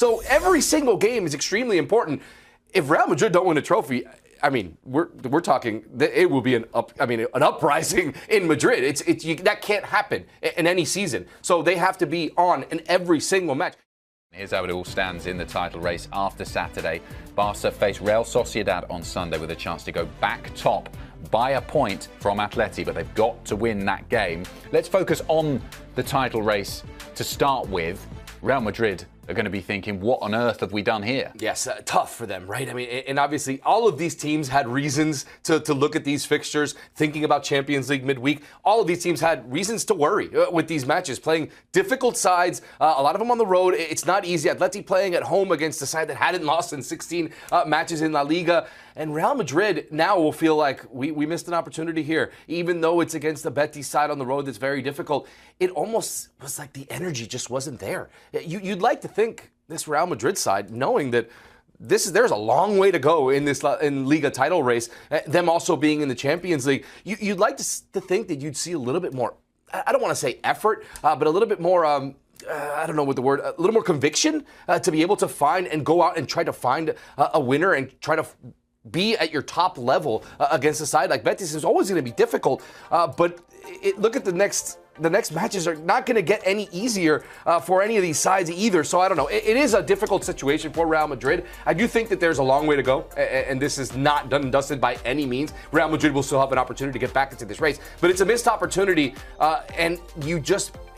So every single game is extremely important. If Real Madrid don't win a trophy, I mean, we're talking. It will be an uprising in Madrid. That can't happen in any season. So they have to be on in every single match. Here's how it all stands in the title race after Saturday. Barca face Real Sociedad on Sunday with a chance to go back top by a point from Atleti, but they've got to win that game. Let's focus on the title race to start with. Real Madrid are going to be thinking, what on earth have we done here? Yes, tough for them, right? I mean, and obviously all of these teams had reasons to look at these fixtures, thinking about Champions League midweek. All of these teams had reasons to worry with these matches, playing difficult sides, a lot of them on the road. It's not easy. Atleti playing at home against a side that hadn't lost in 16 matches in La Liga. And Real Madrid now will feel like we missed an opportunity here. Even though it's against the Betis side on the road that's very difficult, it almost was like the energy just wasn't there. You'd like to think this Real Madrid side, knowing that there's a long way to go in this Liga title race, them also being in the Champions League, you'd like to think that you'd see a little bit more, I don't want to say effort, but a little bit more I don't know what the word, a little more conviction to be able to find and go out and try to find a winner and try to be at your top level against a side like Betis. Is always going to be difficult, but look at the next matches are not going to get any easier for any of these sides either. So I don't know. It is a difficult situation for Real Madrid. I do think that there's a long way to go, and this is not done and dusted by any means. Real Madrid will still have an opportunity to get back into this race, but it's a missed opportunity, and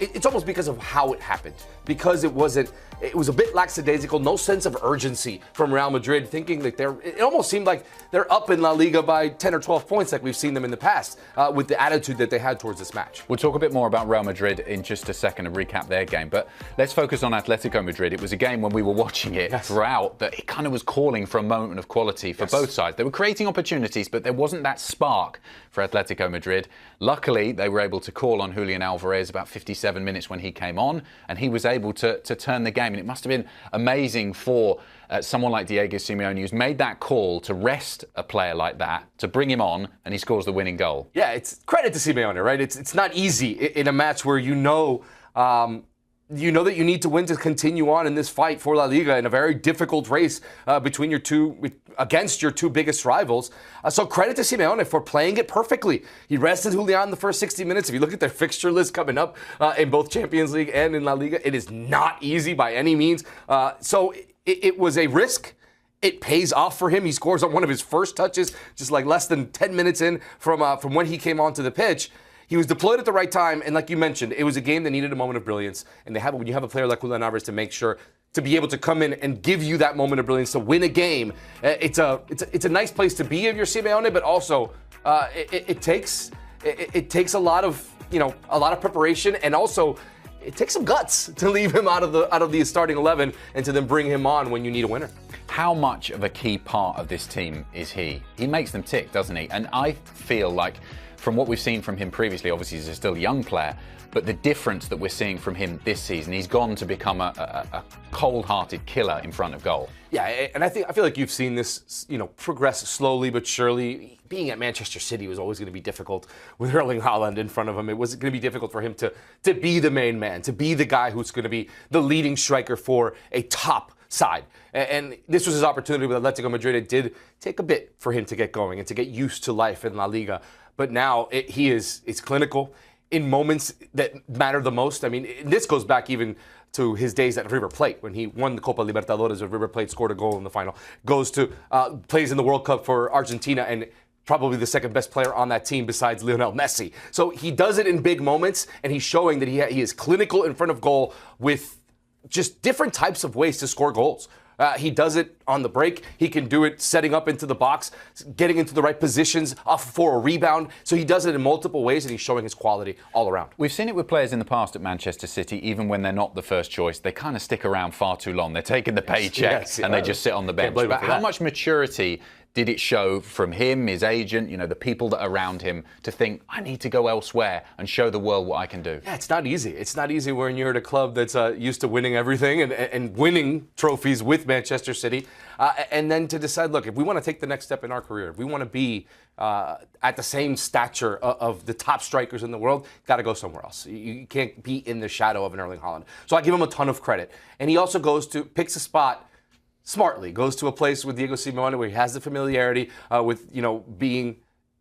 it's almost because of how it happened, because it was a bit lackadaisical, no sense of urgency from Real Madrid, thinking that it almost seemed like they're up in La Liga by 10 or 12 points like we've seen them in the past with the attitude that they had towards this match. We'll talk a bit more about Real Madrid in just a second to recap their game, but let's focus on Atletico Madrid. It was a game when we were watching it throughout that it kind of was calling for a moment of quality for both sides. They were creating opportunities, but there wasn't that spark for Atletico Madrid. Luckily, they were able to call on Julián Álvarez about 57 minutes when he came on, and he was able to turn the game. And it must have been amazing for someone like Diego Simeone, who's made that call to rest a player like that, to bring him on, and he scores the winning goal. Yeah, it's credit to Simeone, right? It's not easy in a match where you know that you need to win to continue on in this fight for La Liga in a very difficult race against your two biggest rivals. So credit to Simeone for playing it perfectly. He rested Julián in the first 60 minutes. If you look at their fixture list coming up in both Champions League and in La Liga, it is not easy by any means. So it was a risk. It pays off for him. He scores on one of his first touches, just like less than 10 minutes in from when he came onto the pitch. He was deployed at the right time, and like you mentioned, it was a game that needed a moment of brilliance. And when you have a player like Julián Álvarez to make sure to be able to come in and give you that moment of brilliance to win a game, it's a nice place to be if you're Simeone, but also it takes a lot of preparation, and also it takes some guts to leave him out of the starting 11 and to then bring him on when you need a winner. How much of a key part of this team is he? He makes them tick, doesn't he? And I feel like, from what we've seen from him previously, obviously he's still a young player, but the difference that we're seeing from him this season, he's gone to become a cold-hearted killer in front of goal. Yeah, and I feel like you've seen this, progress slowly but surely. Being at Manchester City was always going to be difficult with Erling Haaland in front of him. It was going to be difficult for him to be the main man, to be the guy who's going to be the leading striker for a top side. And this was his opportunity with Atletico Madrid. It did take a bit for him to get going and to get used to life in La Liga. But now it's clinical in moments that matter the most. I mean, this goes back even to his days at River Plate when he won the Copa Libertadores with River Plate, scored a goal in the final, plays in the World Cup for Argentina, and probably the second best player on that team besides Lionel Messi. So he does it in big moments, and he's showing that he is clinical in front of goal with just different types of ways to score goals. He does it on the break. He can do it setting up into the box, getting into the right positions for a rebound. So he does it in multiple ways, and he's showing his quality all around. We've seen it with players in the past at Manchester City, even when they're not the first choice. They kind of stick around far too long. They're taking the paycheck and they just sit on the bench. But how much maturity did it show from him, his agent, the people that are around him to think, I need to go elsewhere and show the world what I can do? Yeah, it's not easy. It's not easy when you're at a club that's used to winning everything and winning trophies with Manchester City. And then to decide, look, if we want to take the next step in our career, if we want to be at the same stature of the top strikers in the world, got to go somewhere else. You can't be in the shadow of an Erling Haaland. So I give him a ton of credit. And he also picks a spot smartly, goes to a place with Diego Simeone where he has the familiarity with,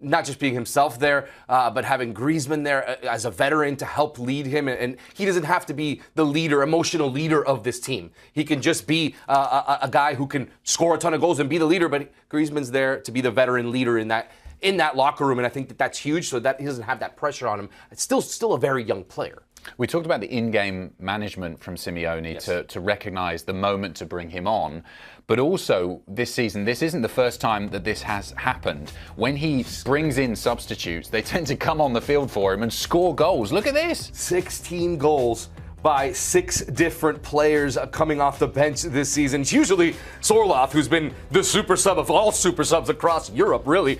not just being himself there, but having Griezmann there as a veteran to help lead him. And he doesn't have to be the emotional leader of this team. He can just be a guy who can score a ton of goals and be the leader, but Griezmann's there to be the veteran leader in that locker room, and I think that's huge, so that he doesn't have that pressure on him. It's still a very young player. We talked about the in-game management from Simeone Yes. to recognise the moment to bring him on. But also, this season, this isn't the first time that this has happened. When he brings in substitutes, they tend to come on the field for him and score goals. Look at this. 16 goals by 6 different players coming off the bench this season. It's usually Sorloth, who's been the super sub of all super subs across Europe, really.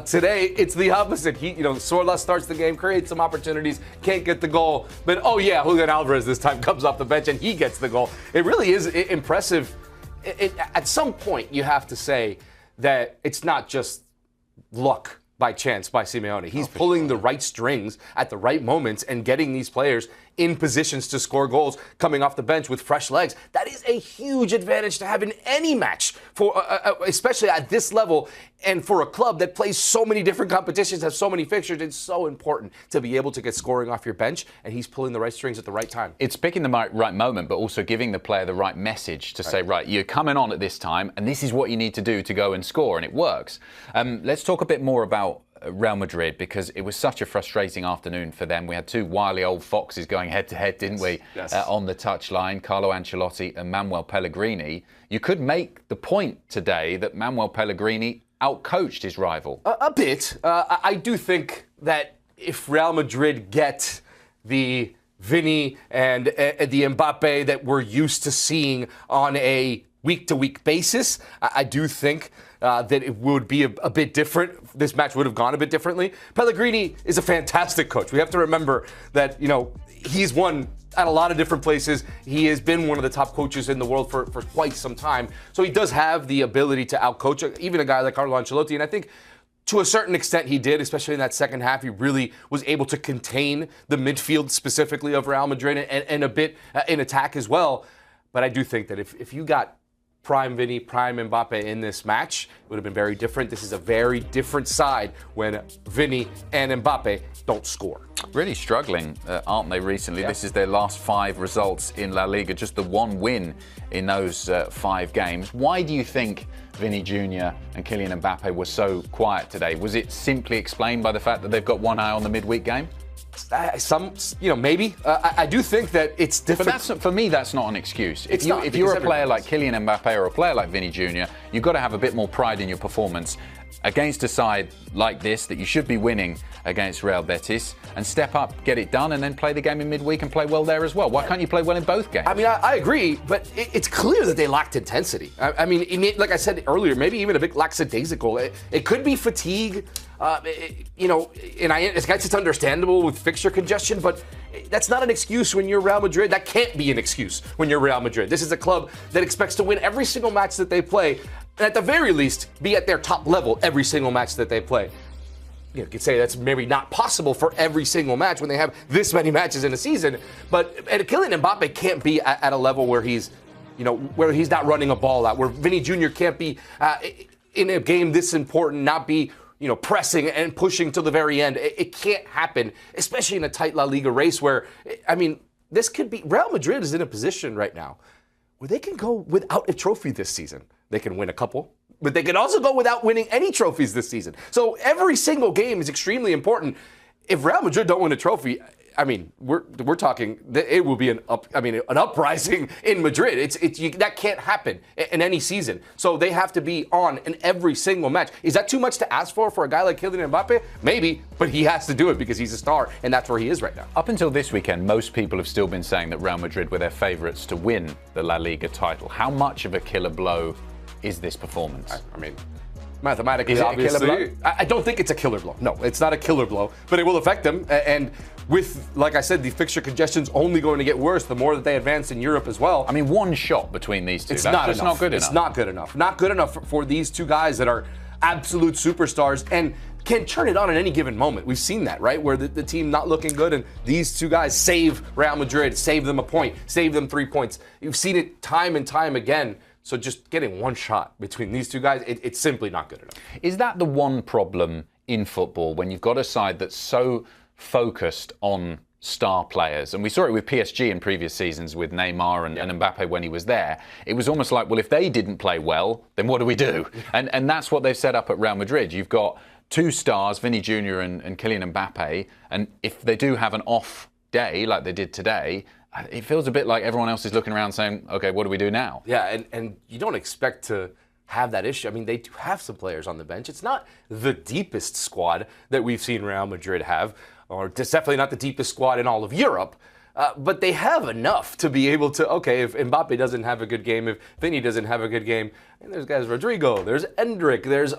Today, it's the opposite. Sorloth starts the game, creates some opportunities, can't get the goal. But, Julián Álvarez this time comes off the bench and he gets the goal. It really is impressive. At some point, you have to say that it's not just luck by chance by Simeone. He's pulling the right strings at the right moments and getting these players in positions to score goals coming off the bench with fresh legs. That is a huge advantage to have in any match, for especially at this level, and for a club that plays so many different competitions, has so many fixtures. It's so important to be able to get scoring off your bench, and he's pulling the right strings at the right time. It's picking the right moment, but also giving the player the right message to say, right, you're coming on at this time, and this is what you need to do to go and score, and it works. Let's talk a bit more about Real Madrid, because it was such a frustrating afternoon for them. We had 2 wily old foxes going head-to-head, didn't we, Yes. on the touchline, Carlo Ancelotti and Manuel Pellegrini. You could make the point today that Manuel Pellegrini outcoached his rival. A bit. I do think that if Real Madrid get the Vini and the Mbappe that we're used to seeing on a week-to-week basis, I do think that it would be a bit different. This match would have gone a bit differently. Pellegrini is a fantastic coach. We have to remember that, he's won at a lot of different places. He has been one of the top coaches in the world for quite some time. So he does have the ability to outcoach even a guy like Carlo Ancelotti. And I think to a certain extent he did, especially in that second half. He really was able to contain the midfield specifically of Real Madrid and a bit in attack as well. But I do think that if you got prime Vini, prime Mbappe in this match, it would have been very different. This is a very different side when Vini and Mbappe don't score. Really struggling, aren't they, recently? Yeah. This is their last 5 results in La Liga, just the 1 win in those 5 games. Why do you think Vini Jr. and Kylian Mbappe were so quiet today? Was it simply explained by the fact that they've got one eye on the midweek game? Maybe. I do think that it's different. But for me, that's not an excuse. If not, you're a because player like Kylian Mbappe or a player like Vini Jr., you've got to have a bit more pride in your performance against a side like this that you should be winning against Real Betis, and step up, get it done, and then play the game in midweek and play well there as well. Why can't you play well in both games? I mean, I agree, but it's clear that they lacked intensity. I mean, like I said earlier, maybe even a bit lackadaisical. It could be fatigue. I guess it's understandable with fixture congestion, but that's not an excuse when you're Real Madrid. That can't be an excuse when you're Real Madrid. This is a club that expects to win every single match that they play, and at the very least, be at their top level every single match that they play. You could say that's maybe not possible for every single match when they have this many matches in a season, but Kylian Mbappe can't be at a level where he's not running a ball out, where Vini Jr. can't be in a game this important, not be pressing and pushing to the very end. It can't happen, especially in a tight La Liga race where, this could be, Real Madrid is in a position right now where they can go without a trophy this season. They can win a couple, but they can also go without winning any trophies this season. So every single game is extremely important. If Real Madrid don't win a trophy, we're talking. It will be an uprising in Madrid. That can't happen in any season. So they have to be on in every single match. Is that too much to ask for a guy like Kylian Mbappe? Maybe, but he has to do it because he's a star, and that's where he is right now. Up until this weekend, most people have still been saying that Real Madrid were their favourites to win the La Liga title. How much of a killer blow is this performance? mathematically, Is it obviously. a killer blow? I don't think it's a killer blow. No, it's not a killer blow, but it will affect them. And with, like I said, the fixture congestion's only going to get worse the more that they advance in Europe as well. I mean, one shot between these two. It's That's not just enough. not good enough. It's not good enough. Not good enough for these two guys that are absolute superstars and can turn it on at any given moment. We've seen that, right? Where the team not looking good and these two guys save Real Madrid, save them a point, save them 3 points. You've seen it time and time again. So just getting one shot between these two guys, it's simply not good enough. Is that the one problem in football when you've got a side that's so focused on star players? And we saw it with PSG in previous seasons with Neymar and Mbappe when he was there. It was almost like, well, if they didn't play well, then what do we do? And that's what they've set up at Real Madrid. You've got two stars, Vinny Jr. and Kylian Mbappe, and if they do have an off day like they did today, it feels a bit like everyone else is looking around saying, okay, what do we do now? Yeah, and you don't expect to have that issue. I mean, they do have some players on the bench. It's not the deepest squad that we've seen Real Madrid have, or it's definitely not the deepest squad in all of Europe, but they have enough to be able to, okay, if Mbappe doesn't have a good game, if Vinny doesn't have a good game, and there's guys, Rodrigo, there's Endrick, there's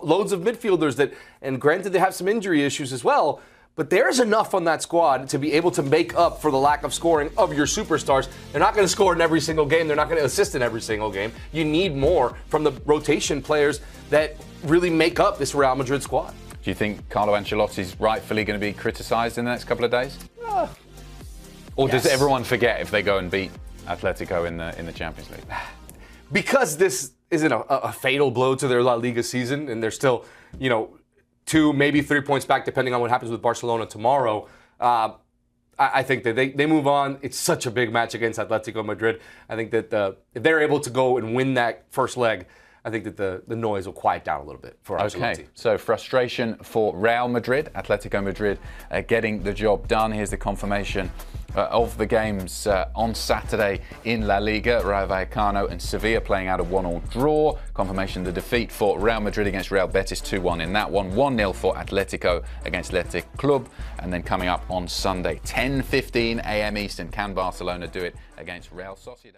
loads of midfielders that, and granted they have some injury issues as well, but there's enough on that squad to be able to make up for the lack of scoring of your superstars. They're not going to score in every single game. They're not going to assist in every single game. You need more from the rotation players that really make up this Real Madrid squad. Do you think Carlo Ancelotti's rightfully going to be criticised in the next couple of days? Or does everyone forget if they go and beat Atletico in the Champions League? Because this isn't a fatal blow to their La Liga season, and they're still, 2, maybe 3 points back, depending on what happens with Barcelona tomorrow. I think that they move on. It's such a big match against Atletico Madrid. I think that if they're able to go and win that first leg, I think that the noise will quiet down a little bit for Ancelotti. Okay, so frustration for Real Madrid. Atletico Madrid getting the job done. Here's the confirmation of the games on Saturday in La Liga. Rayo Vallecano and Sevilla playing out a 1-1 draw. Confirmation the defeat for Real Madrid against Real Betis 2-1 in that one. 1-0 for Atletico against Athletic Club. And then coming up on Sunday, 10:15 a.m. Eastern, can Barcelona do it against Real Sociedad?